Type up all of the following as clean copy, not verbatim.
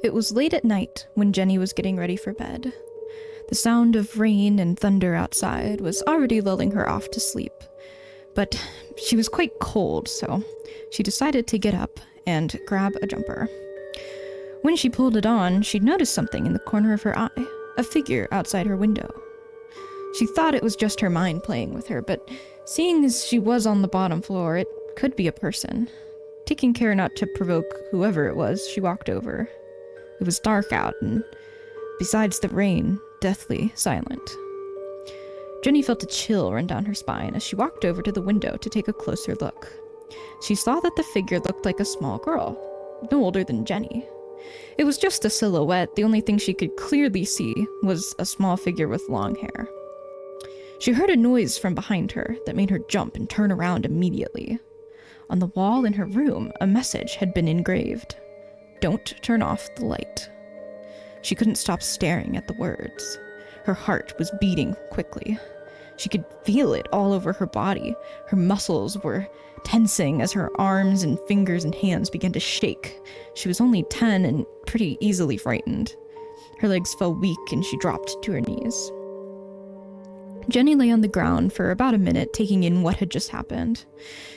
It was late at night when Jenny was getting ready for bed. The sound of rain and thunder outside was already lulling her off to sleep, but she was quite cold, so she decided to get up and grab a jumper. When she pulled it on, she noticed something in the corner of her eye, a figure outside her window. She thought it was just her mind playing with her, but seeing as she was on the bottom floor, it could be a person. Taking care not to provoke whoever it was, she walked over. It was dark out, and besides the rain, deathly silent. Jenny felt a chill run down her spine as she walked over to the window to take a closer look. She saw that the figure looked like a small girl, no older than Jenny. It was just a silhouette. The only thing she could clearly see was a small figure with long hair. She heard a noise from behind her that made her jump and turn around immediately. On the wall in her room, a message had been engraved. "Don't turn off the light." She couldn't stop staring at the words. Her heart was beating quickly. She could feel it all over her body. Her muscles were tensing as her arms and fingers and hands began to shake. She was only 10 and pretty easily frightened. Her legs felt weak and she dropped to her knees. Jenny lay on the ground for about a minute, taking in what had just happened.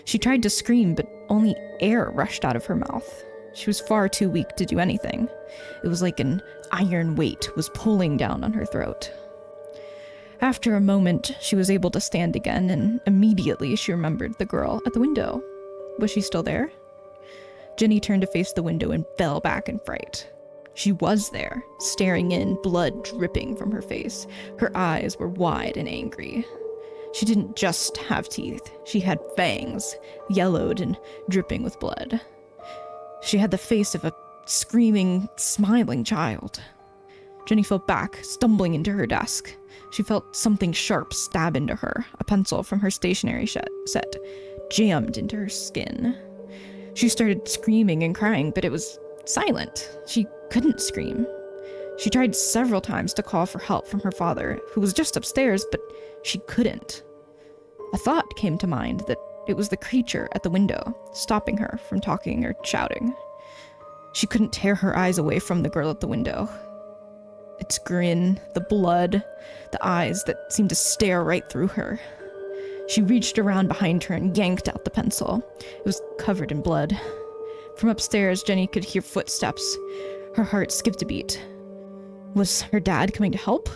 She tried to scream, but only air rushed out of her mouth. She was far too weak to do anything. It was like an iron weight was pulling down on her throat. After a moment, she was able to stand again, and immediately she remembered the girl at the window. Was she still there? Jenny turned to face the window and fell back in fright. She was there, staring in, blood dripping from her face. Her eyes were wide and angry. She didn't just have teeth. She had fangs, yellowed and dripping with blood. She had the face of a screaming, smiling child. Jenny fell back, stumbling into her desk. She felt something sharp stab into her, a pencil from her stationery set, jammed into her skin. She started screaming and crying, but it was silent. She couldn't scream. She tried several times to call for help from her father, who was just upstairs, but she couldn't. A thought came to mind that it was the creature at the window, stopping her from talking or shouting. She couldn't tear her eyes away from the girl at the window. Its grin, the blood, the eyes that seemed to stare right through her. She reached around behind her and yanked out the pencil. It was covered in blood. From upstairs, Jenny could hear footsteps. Her heart skipped a beat. Was her dad coming to help?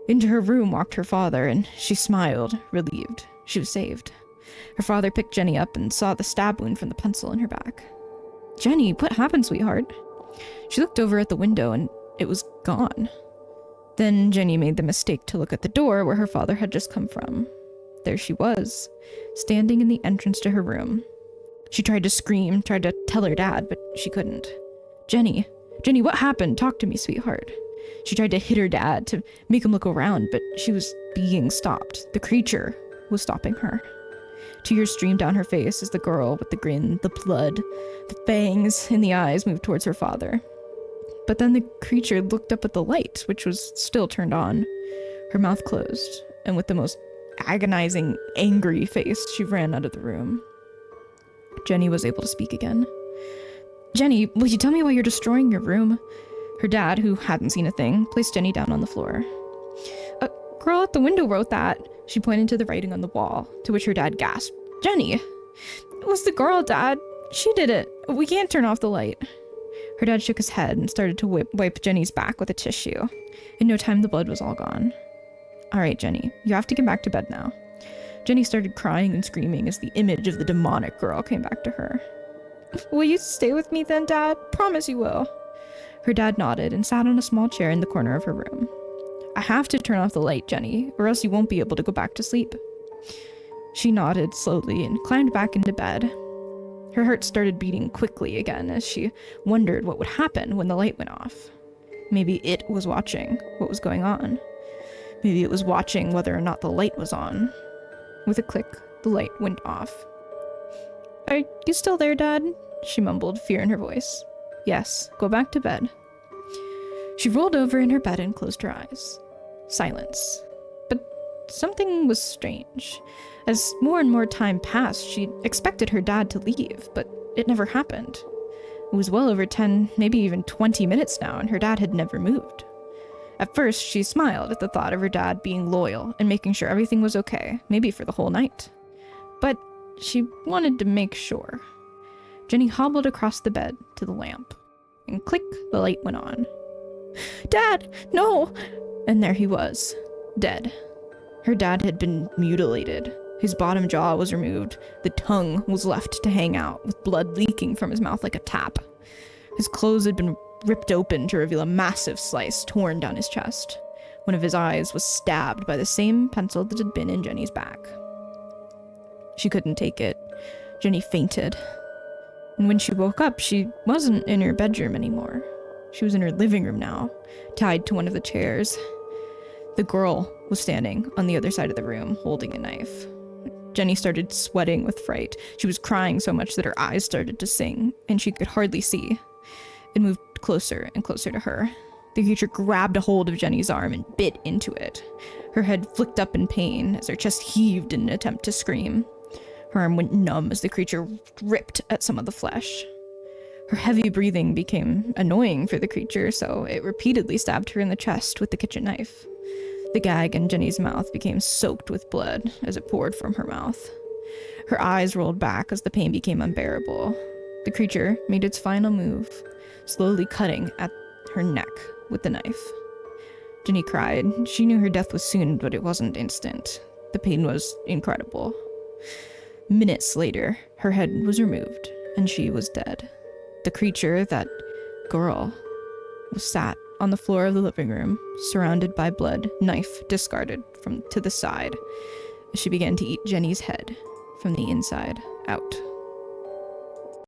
Into her room walked her father, and she smiled, relieved. She was saved. Her father picked Jenny up and saw the stab wound from the pencil in her back. "Jenny, what happened, sweetheart?" She looked over at the window, and it was gone. Then Jenny made the mistake to look at the door where her father had just come from. There she was, standing in the entrance to her room. She tried to scream, tried to tell her dad, but she couldn't. Jenny, what happened? Talk to me, sweetheart." She tried to hit her dad to make him look around, but she was being stopped. The creature was stopping her. Tears streamed down her face as the girl with the grin, the blood, the fangs in the eyes moved towards her father. But then the creature looked up at the light, which was still turned on. Her mouth closed, and with the most agonizing, angry face, she ran out of the room. Jenny was able to speak again. "Jenny, will you tell me why you're destroying your room?" Her dad, who hadn't seen a thing, placed Jenny down on the floor. "A girl at the window wrote that." She pointed to the writing on the wall, to which her dad gasped. "Jenny, it was the girl, Dad. She did it. We can't turn off the light." Her dad shook his head and started to wipe Jenny's back with a tissue. In no time, the blood was all gone. "All right, Jenny, you have to get back to bed now." Jenny started crying and screaming as the image of the demonic girl came back to her. "Will you stay with me then, Dad? Promise you will." Her dad nodded and sat on a small chair in the corner of her room. "I have to turn off the light, Jenny, or else you won't be able to go back to sleep." She nodded slowly and climbed back into bed. Her heart started beating quickly again as she wondered what would happen when the light went off. Maybe it was watching what was going on. Maybe it was watching whether or not the light was on. With a click, the light went off. "Are you still there, Dad?" she mumbled, fear in her voice. "Yes, go back to bed." She rolled over in her bed and closed her eyes. Silence. But something was strange. As more and more time passed, she expected her dad to leave, but it never happened. It was well over 10, maybe even 20 minutes now, and her dad had never moved. At first, she smiled at the thought of her dad being loyal and making sure everything was okay, maybe for the whole night. But she wanted to make sure. Jenny hobbled across the bed to the lamp, and click, the light went on. "Dad, no!" And there he was, dead. Her dad had been mutilated. His bottom jaw was removed. The tongue was left to hang out, with blood leaking from his mouth like a tap. His clothes had been ripped open to reveal a massive slice torn down his chest. One of his eyes was stabbed by the same pencil that had been in Jenny's back. She couldn't take it. Jenny fainted. And when she woke up, she wasn't in her bedroom anymore. She was in her living room now, tied to one of the chairs. The girl was standing on the other side of the room, holding a knife. Jenny started sweating with fright. She was crying so much that her eyes started to sing, and she could hardly see. It moved closer and closer to her. The creature grabbed a hold of Jenny's arm and bit into it. Her head flicked up in pain as her chest heaved in an attempt to scream. Her arm went numb as the creature ripped at some of the flesh. Her heavy breathing became annoying for the creature, so it repeatedly stabbed her in the chest with the kitchen knife. The gag in Jenny's mouth became soaked with blood as it poured from her mouth. Her eyes rolled back as the pain became unbearable. The creature made its final move, slowly cutting at her neck with the knife. Jenny cried. She knew her death was soon, but it wasn't instant. The pain was incredible. Minutes later, her head was removed, and she was dead. The creature, that girl, was sat on the floor of the living room, surrounded by blood, knife discarded from to the side, as she began to eat Jenny's head from the inside out.